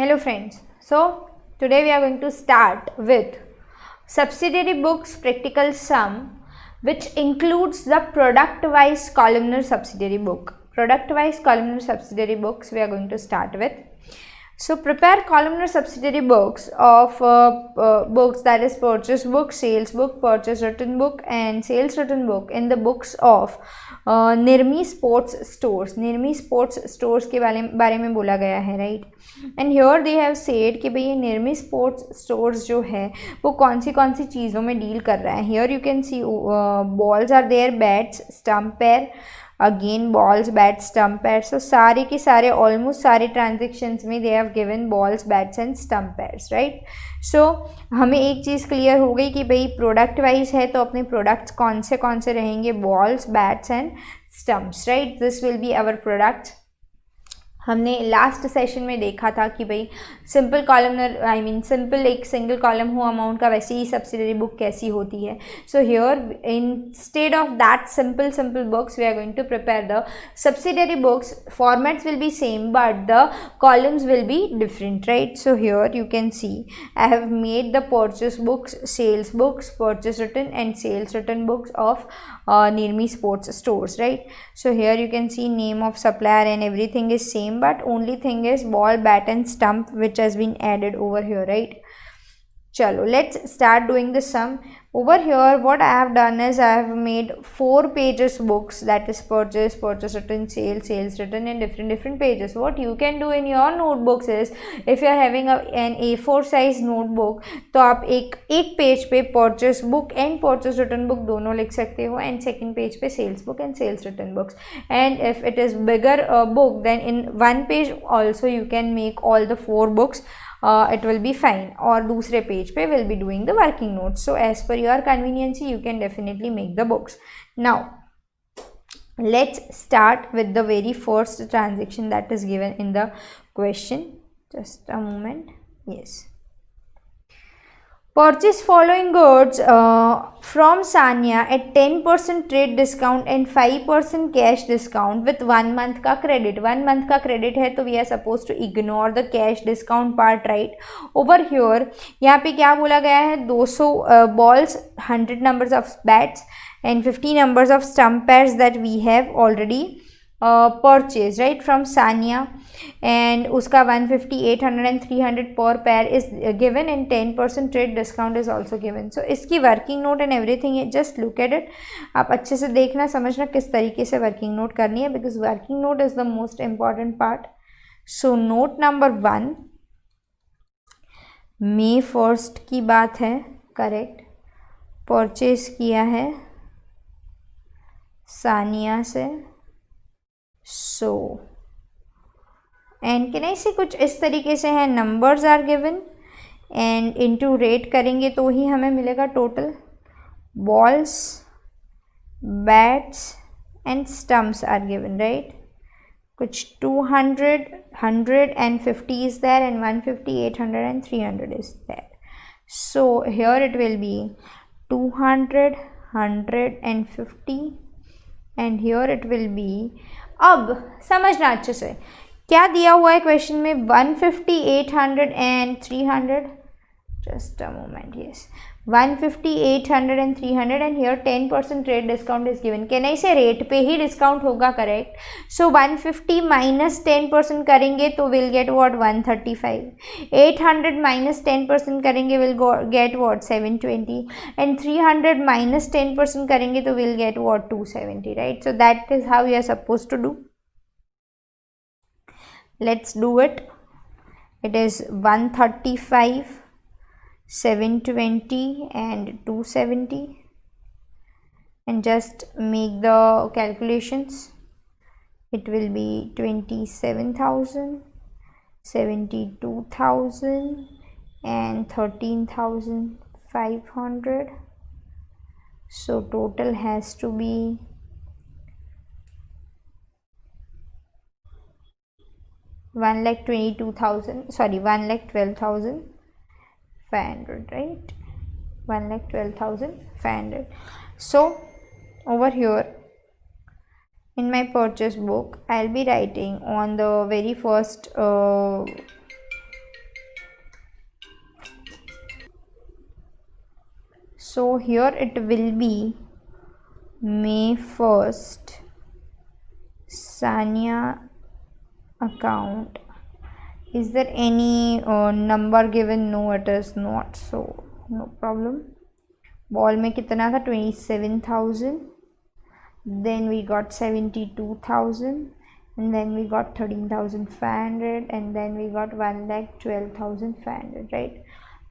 Hello friends, so today we are going to start with subsidiary books practical sum, which includes the product wise columnar subsidiary book. Product wise columnar subsidiary books we are going to start with. So prepare columnar subsidiary books of books, that is purchase book, sales book, purchase written book and sales written book in the books of Nirmi sports stores. Nirmi sports stores के बारे में बोला गया है, right. And here they have said कि भाई ये निर्मी sports stores जो है वो कौन सी चीज़ों में डील कर रहा है. Here you can see balls are there, bats, stump pair, again balls, bats, stump pair. So सारे के सारे ऑलमोस्ट सारे ट्रांजेक्शन्स में they have given balls, bats and stump pairs, right. So हमें एक चीज़ क्लियर हो गई कि भाई प्रोडक्ट वाइज है तो अपने प्रोडक्ट्स कौन से रहेंगे, balls, bats and stumps, right. This will be our product. हमने लास्ट सेशन में देखा था कि भाई सिंपल कॉलमनर सिंपल एक सिंगल कॉलम हो अमाउंट का, वैसे ही सब्सिडरी बुक कैसी होती है. So here instead of that simple books we are going to prepare the subsidiary books. Formats will be same but the columns will be different, right. So here you can see I have made the purchase books, sales books, purchase written and sales written books of Nirmi Sports Stores, right. So here you can see name of supplier and everything is same, but only thing is ball, bat and stump which has been added over here, right. Chalo, let's start doing the sum. Over here what I have done is I have made 4 pages books, that is purchase, purchase written, sales written and different pages. What you can do in your notebooks is if you are having an A4 size notebook तो आप एक page पे purchase book and purchase written book दोनों लिख सकते हो, and second page पे sales book and sales written books. And if it is bigger book, then in one page also you can make all the 4 books. It will be fine. और दूसरे page पे will be doing the working notes. So as per your convenience you can definitely make the books. Now let's start with the very first transaction that is given in the question. Just a moment. Yes. Purchase following goods from Sanya at 10% trade discount and 5% cash discount with 1 month का credit. 1 month का credit है तो we are supposed to ignore the cash discount part, right. Over here यहाँ पे क्या बोला गया है, 200 balls, 100 numbers of bats and 50 numbers of stump pairs that we have already purchased, right, from Sanya. And उसका 150, 800 and 300 per pair is given and 10% trade discount is also given. So इसकी working note and everything है, just look at it. आप अच्छे से देखना समझना किस तरीके से working note करनी है, because working note is the most important part. So note number 1, May 1st की बात है, करेक्ट. परचेज किया है सानिया से. सो एंड कैन आई से कुछ इस तरीके से है, numbers are given and into rate करेंगे तो ही हमें मिलेगा total. Balls, bats and stumps are given, right. कुछ 200, 100 and 50 is there and 150, 800 and 300 is there. So here it will be 200, 100 and 50 and here it will be. अब समझना अच्छे से क्या दिया हुआ है क्वेश्चन में, 150, 800 and 300. Just a moment. Yes, 150, 800 and 300 and here 10% trade discount is given. Can I say rate पे ही डिस्काउंट होगा, करेक्ट. सो 150 माइनस 10% करेंगे तो विल गेट वॉट 135. 800 माइनस 10% करेंगे will get what 720 and 300 minus 10% करेंगे तो will get what 270, right. So that is how you are suppose to do. Let's do it. It is 135, 720 and 270 and just make the calculations. It will be 27,000, 72,000 and 13,500. So total has to be 1,22,000, sorry, 1,12,500, right. 1,12,500. So over here in my purchase book I'll be writing on the very first so here it will be May 1st Sanya account. Is there any number given? No, it is not, so no problem. Ball में कितना था? 27,000. Then we got 72,000, and then we got 13,500, and then we got 1,12,500, right?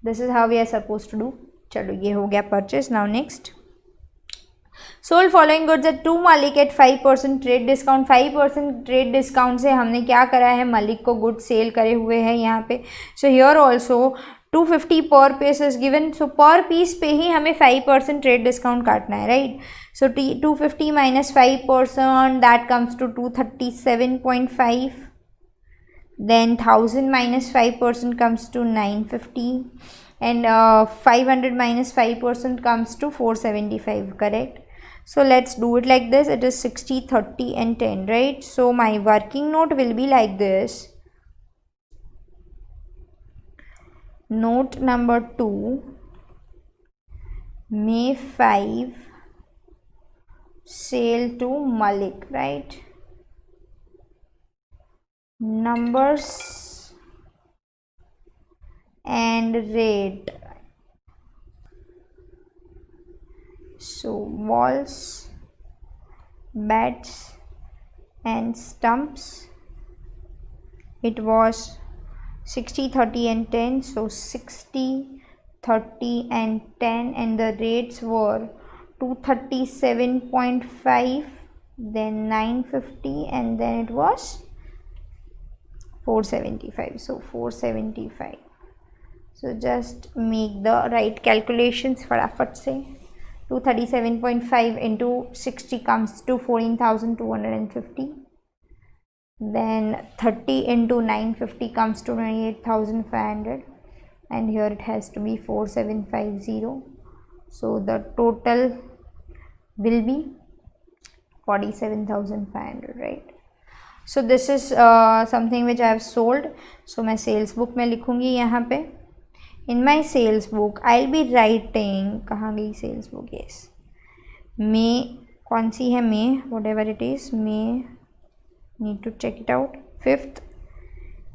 This is how we are supposed to do. चलो ये हो गया purchase. Now next, sold following goods at to Malik at 5% trade discount. 5% trade discount से हमने क्या करा है? मलिक को गुड सेल करे हुए हैं यहाँ पे. So here also 250 per piece is given. So per piece पे ही हमें 5% trade discount काटना है, right? So 250 minus 5%, that comes to 237.5. Then 1000 minus 5% comes to 950, and 500 minus 5% comes to 475, correct? So let's do it like this. It is 60, 30 and 10, right? So my working note will be like this. Note number 2, May 5, sale to Malik, right? Numbers and rate. So balls, bats and stumps. It was 60, 30 and 10. So 60, 30 and 10, and the rates were 237.5, then 950, and then it was 475. So 475. So just make the right calculations फटाफट से. 237.5 into 60 comes to 14,250. Then 30 into 950 comes to 28,500, and here it has to be 4750. So the total will be 47,500, right? So this is something which I have sold. So मैं sales book में लिखूँगी यहाँ पे. In my sales book I'll be writing, कहाँ गई sales book? Yes, May, कौन सी है? May, whatever it is, May, need to check it out. 5th,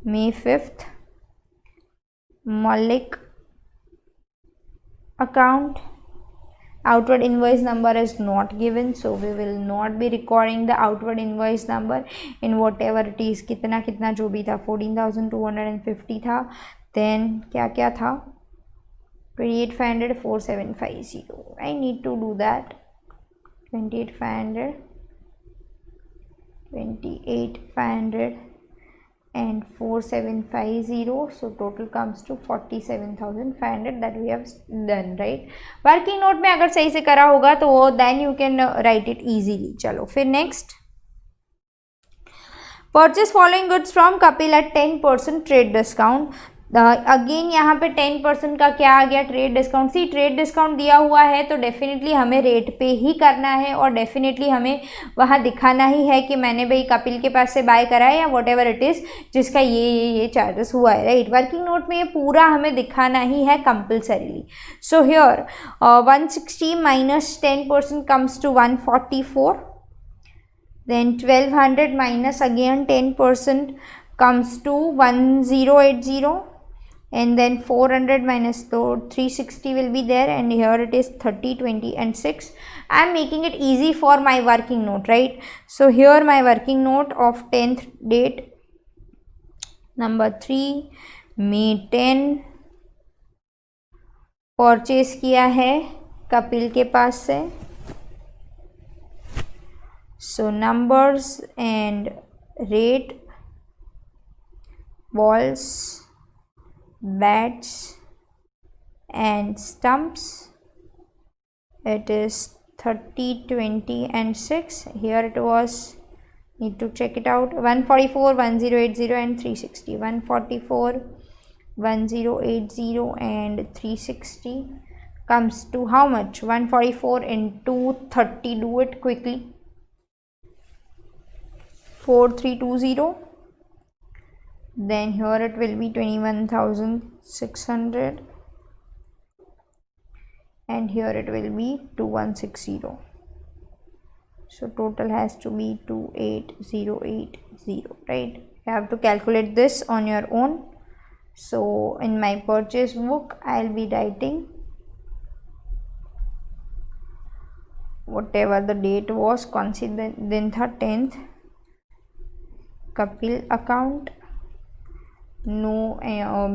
May 5th, Malik account. Outward invoice number is not given, so we will not be recording the outward invoice number in whatever it is. कितना कितना जो भी था, 14,250 था. Then क्या क्या था? 28,500, 4750. I need to do that. 28,500, 28,500 and 4750. So total comes to 47,500 that we have done, right? Working note में अगर सही से करा होगा तो वो then you can write it easily. चलो फिर next, purchase following goods from Kapil at 10% trade discount. अगेन यहाँ पे 10% का क्या आ गया? Trade discount. See trade discount दिया हुआ है तो डेफिनेटली हमें रेट पे ही करना है, और डेफिनेटली हमें वहाँ दिखाना ही है कि मैंने भाई कपिल के पास से बाय करा है या वॉट एवर इट इज़ जिसका ये चार्जेस हुआ है, राइट? वर्किंग नोट में ये पूरा हमें दिखाना ही है compulsorily. So here 160 minus 10% comes to 144. Then 1200 minus again 10% comes to 1080, and then 400 minus 360 will be there, and here it is 30, 20 and 6. I am making it easy for my working note, right? So here my working note of 10th date, number 3, May 10, purchase किया है कपिल के पास से. So numbers and rate, balls, bats and stumps. It is 30, 20 and 6. Here it was, need to check it out, 144, 1080 and 360. 144, 1080 and 360 comes to how much? 144 into 30, do it quickly, 4320. Then here it will be 21,600 and here it will be 2160. So total has to be 28080, right? You have to calculate this on your own. So in my purchase book I'll be writing whatever the date was, consider then the 10th, Kapil account, no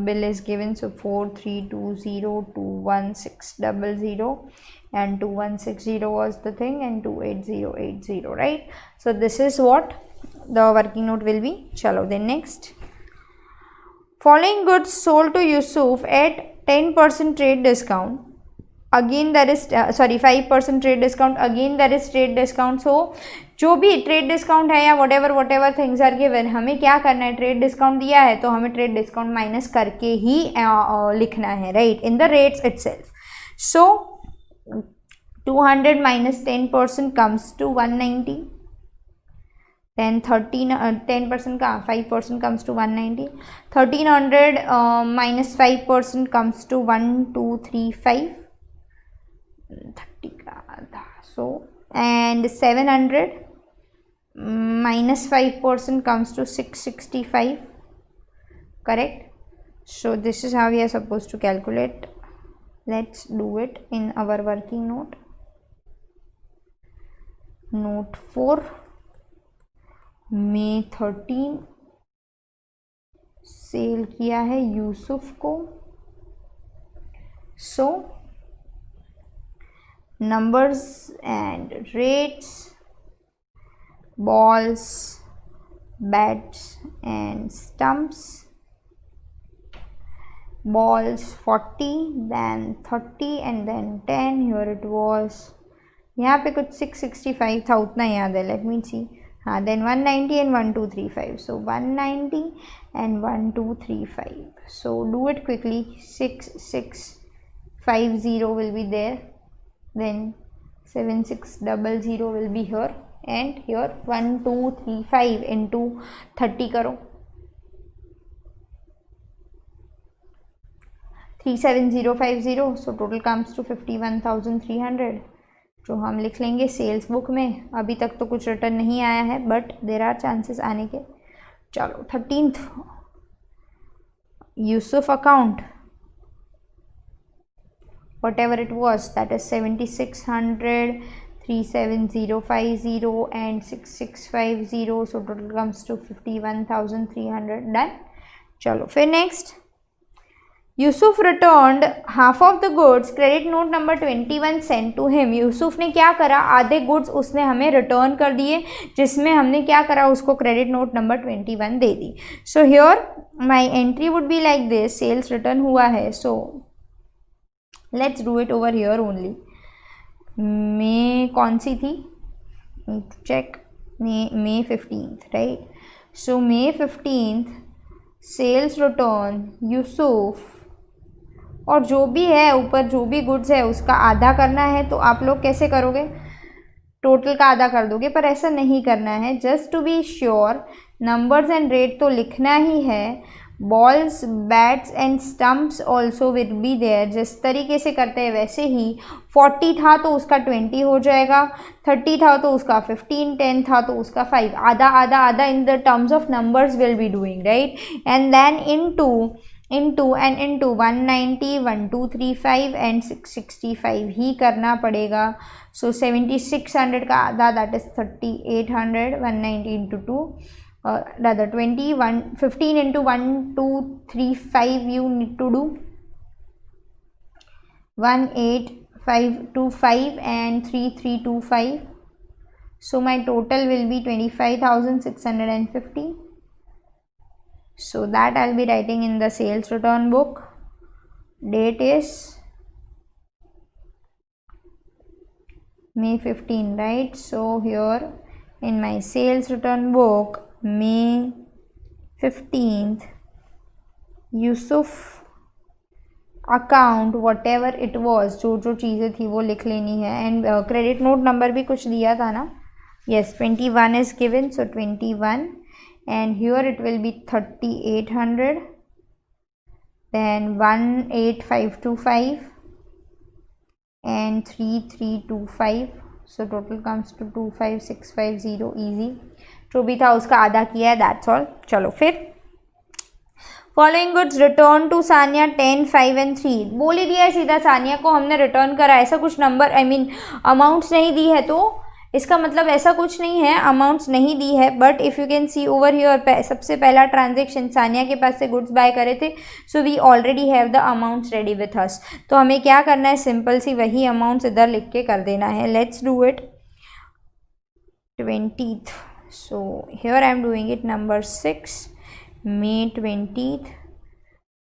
bill is given, so 43202160 and 2160 was the thing and 28080, right? So this is what the working note will be. Chalo, then next, following goods sold to Yusuf at 10% trade discount, again there is 5% trade discount, again there is trade discount. So जो भी trade discount है या whatever things are given, हमें क्या करना है, trade discount दिया है तो हमें ट्रेड डिस्काउंट माइनस करके ही लिखना है, right, in the rates itself. So 200 minus 10% comes to 190, then 10% का 5% comes to 190, 1300 minus 5% comes to 1235, 30 का आधा, so and 700 minus 5% comes to 665, correct? So this is how we are supposed to calculate. Let's do it in our working note. Note 4, May 13 cell किया है यूसुफ को. So numbers and rates, balls, bats and stumps. Balls 40, then 30 and then 10. Here it was, यहाँ पे कुछ 665 था, उतना याद है. Let me see. हाँ, then 190 and 1235. So 190 and 1235. So do it quickly. 6650 will be there. Then 7600 will be here, and here 1235 into 30 करो, 37050. So total comes to 51,300, जो हम लिख लेंगे सेल्स बुक में. अभी तक तो कुछ रिटर्न नहीं आया है, बट देर आर चांसेस आने के. चलो 13th, Yusuf account, whatever it was, that is 7600, 37050 and 6650. So total comes to 51,300. Done. चलो फिर next, Yusuf returned half of the goods, credit note number 21 send to him. Yusuf ने क्या करा, आधे गुड्स उसने हमें रिटर्न कर दिए, जिसमें हमने क्या करा, उसको क्रेडिट नोट नंबर 21 दे दी. So here my entry would be like this, sales return हुआ है. So let's do it over here only. May कौन सी थी, चेक, मे 15th, राइट. So May 15th sales return Yusuf, और जो भी है ऊपर जो भी गुड्स है उसका आधा करना है. तो आप लोग कैसे करोगे, टोटल का आधा कर दोगे, पर ऐसा नहीं करना है. Just to be sure numbers and rate तो लिखना ही है. Balls, bats and stumps also will be there. जिस तरीके से करते हैं वैसे ही. 40 था तो उसका 20 हो जाएगा, 30 था तो उसका 15, 10 था तो उसका 5. आधा आधा आधा in the terms of numbers will be doing, right. And then into 190, 1235 and 665 ही करना पड़ेगा. सो 7600 का आधा, that is 3800. 190 into 2, rather 15 into 1235 you need to do 18525 and 3325. So my total will be 25,650. So that I'll be writing in the sales return book. Date is May 15, right? So here in my sales return book, May 15th, Yusuf account whatever it was, जो जो चीज़ें थी वो लिख लेनी है. And credit note number भी कुछ दिया था ना. yes, 21 is given, so 21, and here it will be 3800, then 18525, and 3325, so total comes to 25650. easy, जो भी था उसका आधा किया है, दैट्स ऑल. चलो फिर following goods return to Sania 10, 5 and 3. बोल ही दिया है सीधा, सानिया को हमने रिटर्न करा, ऐसा कुछ नंबर आई मीन अमाउंट्स नहीं दी है, तो इसका मतलब ऐसा कुछ नहीं है, अमाउंट्स नहीं दी है. But if you can C over here, सबसे पहला ट्रांजेक्शन सानिया के पास से गुड्स बाय करे थे, so we already have the amounts ready with us. तो हमें क्या करना है, सिंपल सी वही अमाउंट्स इधर लिख के कर देना है. Let's do it. 20th, so here I am doing it. Number 6, May 20th,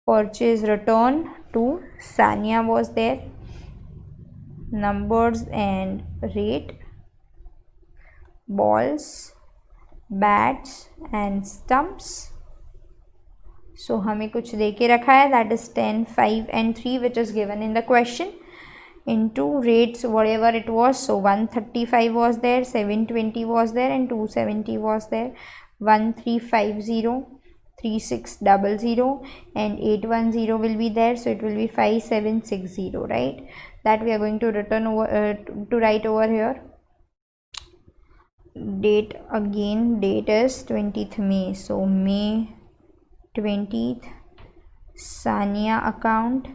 purchase return to Sania was there. Numbers and rate, balls, bats and stumps. So हमें कुछ दे के रखा है, that is 10, 5 and 3 which is given in the question, into rates whatever it was. So 135 was there, 720 was there and 270 was there. 1350, 3600 and 810 will be there, so it will be 5760, right? That we are going to return over to write over here. Date again, date is 20th May, so May 20th, Sania account.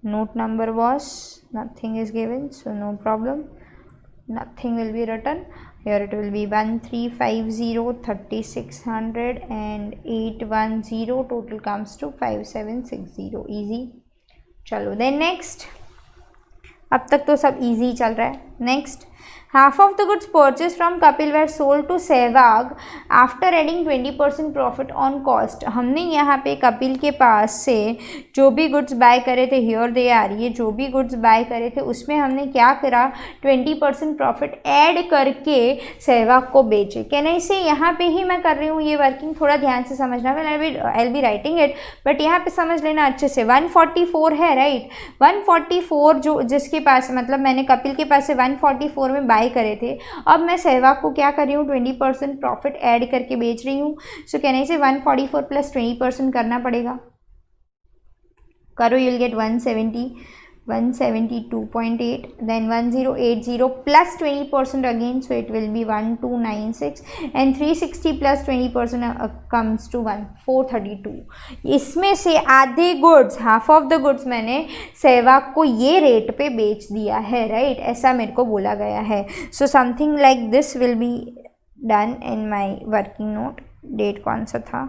Note number was, nothing is given, so no problem, nothing will be written. Here it will be 1350, 3600 and 810, total comes to 5760. easy. चलो then next. अब तक तो सब easy चल रहा है. Next, half of the goods purchased from Kapil were sold to Sehwag after adding 20% profit on cost. हमने यहाँ पे कपिल के पास से जो भी गुड्स बाय करे थे, हियर दे आ रही है, जो भी गुड्स बाय करे थे उसमें हमने क्या करा, 20% प्रॉफिट ऐड करके सहवाग को बेचे. कहना इसे यहाँ पे ही मैं कर रही हूँ ये वर्किंग, थोड़ा ध्यान से समझना. आई बी राइटिंग इट, बट यहाँ पे समझ लेना अच्छे से. 144 है, राइट. 144 जो जिसके पास, मतलब मैंने कपिल के पास से 144 में बाय करे थे, अब मैं सहवाग को क्या कर रही हूँ, 20% प्रॉफिट ऐड करके बेच रही हूँ. सो कहने से 144 प्लस 20% करना पड़ेगा. करो, you will get 172.8, then 1080 plus 20% again, so it will be 1296 and 360 plus 20% comes to 432. इसमें से आधे goods, half of the goods मैंने सहवाग को ये रेट पे बेच दिया है, राइट. ऐसा मेरे को बोला गया है. So something like this will be done in my working note. Date कौन सा था,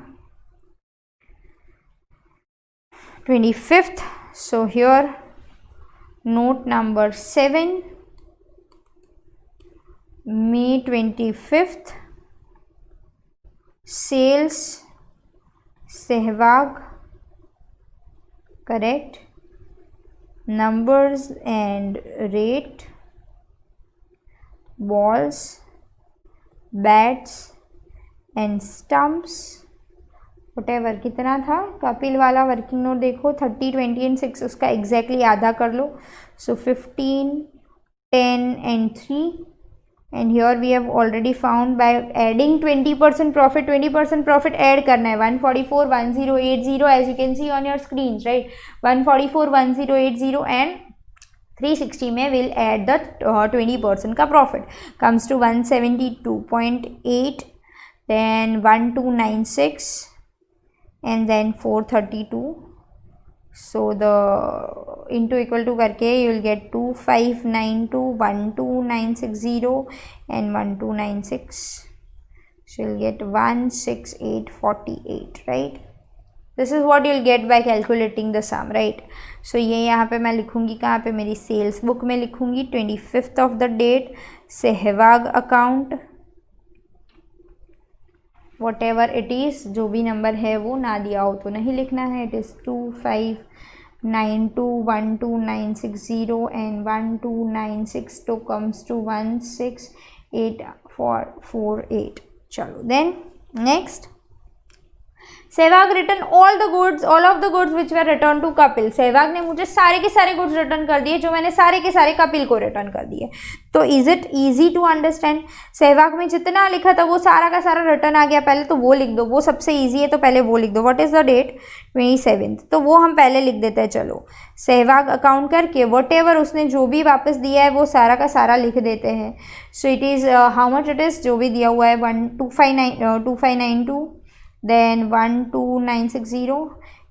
25th. So here note number 7, May 25th, sales Sehwag, correct. Numbers and rate, balls, bats and stumps, whatever. कितना था कपिल वाला वर्किंग नोट देखो, 30, 20 and 6, उसका exactly आधा कर लो. So 15, 10 and 3 and here we have already found by adding 20% profit. 20% profit add करना है. 144, 1080 as you can see on your screen, right. 144, 1080 and 360 में विल एड द 20% का profit, comes to 172.8, then 1296 and then 432. so the into equal to करके you will get 2592, 12960 and 1296, so you'll get 16848, right. this is what you'll get by calculating the sum, right. so ये यहाँ पे मैं लिखूँगी कहाँ पे, मेरी सेल्स बुक में लिखूँगी. 25th of the date, Sehwag account, whatever it is, जो भी नंबर है वो ना दिया हो तो नहीं लिखना है. इट इज़ 2592, 12960 एंड 1296 तो कम्स टू 16848. चलो then next, Sehwag return all of the goods which were return to Kapil. Sehwag ने मुझे सारे के सारे गुड्स रिटर्न कर दिए जो मैंने सारे के सारे कपिल को रिटर्न कर दिए। तो is it easy to understand? Sehwag में जितना लिखा था वो सारा का सारा रिटर्न आ गया, पहले तो वो लिख दो, वो सबसे ईजी है तो पहले वो लिख दो। What is the date? 27, तो वो हम पहले लिख देते हैं। चलो सहवाग अकाउंट करके वट एवर उसने जो भी वापस दिया है वो सारा का सारा लिख देते हैं। So it is how much it is, जो भी दिया हुआ है 2592, then 12960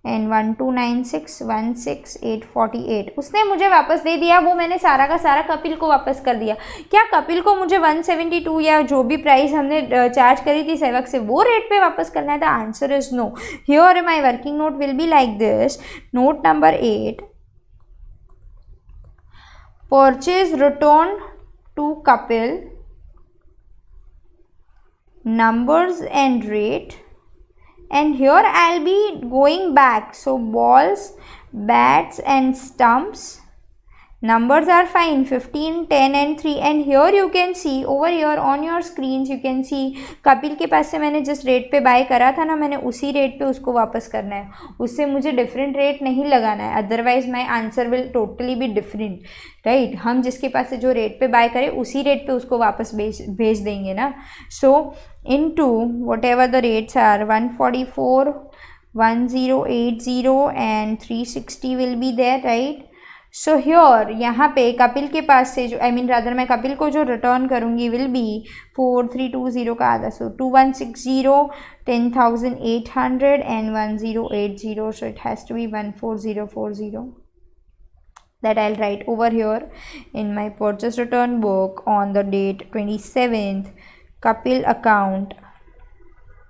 एंड 129616848 उसने मुझे वापस दे दिया। वो मैंने सारा का सारा कपिल को वापस कर दिया। क्या कपिल को मुझे 172 या जो भी प्राइस हमने चार्ज करी थी सहवाग से वो रेट पे वापस करना है? The answer is no. Here my working note will be like this. Note number 8, purchase return to Kapil, numbers and rate, and here I'll be going back. So balls, bats and stumps, numbers are fine, 15, 10 and 3, and here you can see over here on your screens you can see Kapil के पास से मैंने जिस rate पे bye करा था ना, मैंने उसी रेट पे उसको वापस करना है, उससे मुझे डिफरेंट रेट नहीं लगाना है, otherwise my answer will totally B different, right. हम जिसके पास से जो रेट पे बाय करें उसी रेट पे उसको वापस भेज देंगे ना। सो into whatever the rates are, 144, 1080 and 360 will be there, right? So here यहाँ पे कपिल के पास से जो मैं कपिल को जो रिटर्न करूँगी विल बी 4320 का आधा, सो 2160, 10,800 and 1080, so it has to be 14040. That I'll write over here in my purchase return book on the date 27th. Kapil account,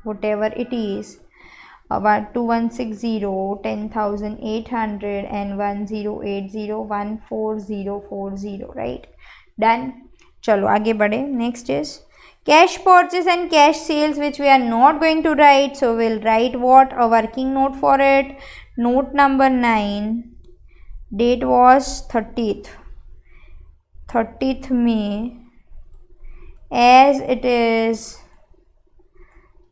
whatever it is, 2160, 10,800 and 1080, 14040, right? Done. चलो आगे बढ़े. Next is cash purchase and cash sales, which we are not going to write, so we'll write what? A working note for it. Note number 9, date was 30th May. As it is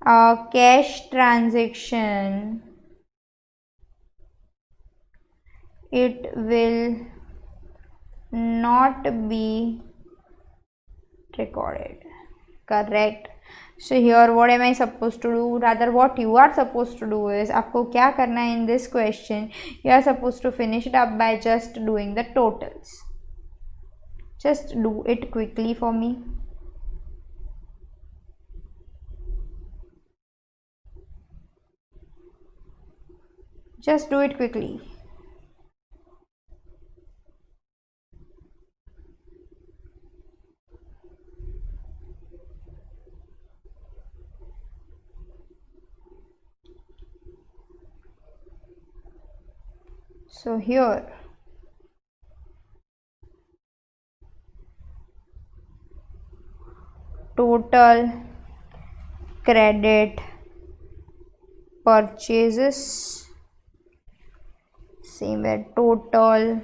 a cash transaction, it will not be recorded. Correct. So here what am I supposed to do? Rather what you are supposed to do is, आपको क्या करना है in this question? You are supposed to finish it up by just doing the totals. Just do it quickly for me. Just do it quickly. So here total credit purchases, same way total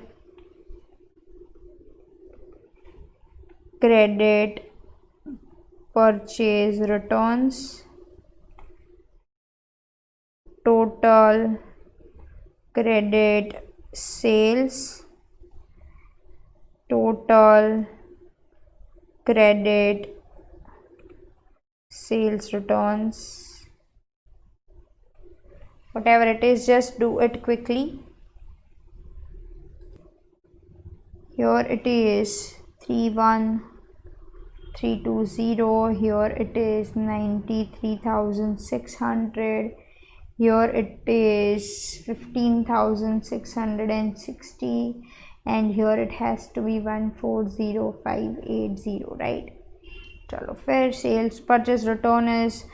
credit purchase returns, total credit sales, total credit sales returns, whatever it is, just do it quickly. Here it is 31320, here it is 93,600, here it is 15,660, and here it has to be 140580, right? Chalo, fair sales purchase return is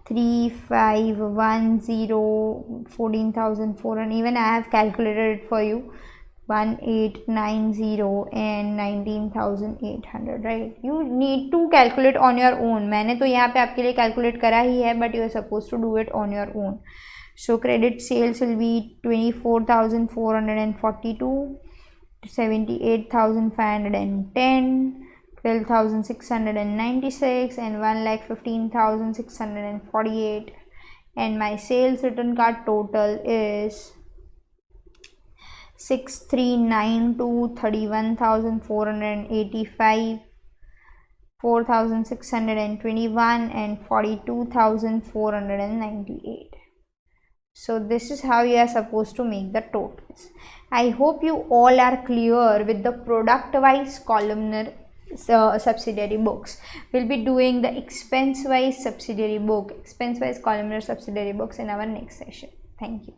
3510, 14,400, even I have calculated it for you, 1890 and 19,800, right? You need to calculate on your own. मैंने तो यहाँ पे आपके लिए calculate करा ही है, but you are supposed to do it on your own. So credit sales will be 24,442, 78,510, 12,696 and 1,15,648, and my sales return card total is 6392, 31,485, 4,621 and 42,498. So this is how you are supposed to make the totals. I hope you all are clear with the product wise columnar subsidiary books. We'll be doing the expense wise subsidiary book, expense wise columnar subsidiary books in our next session. Thank you.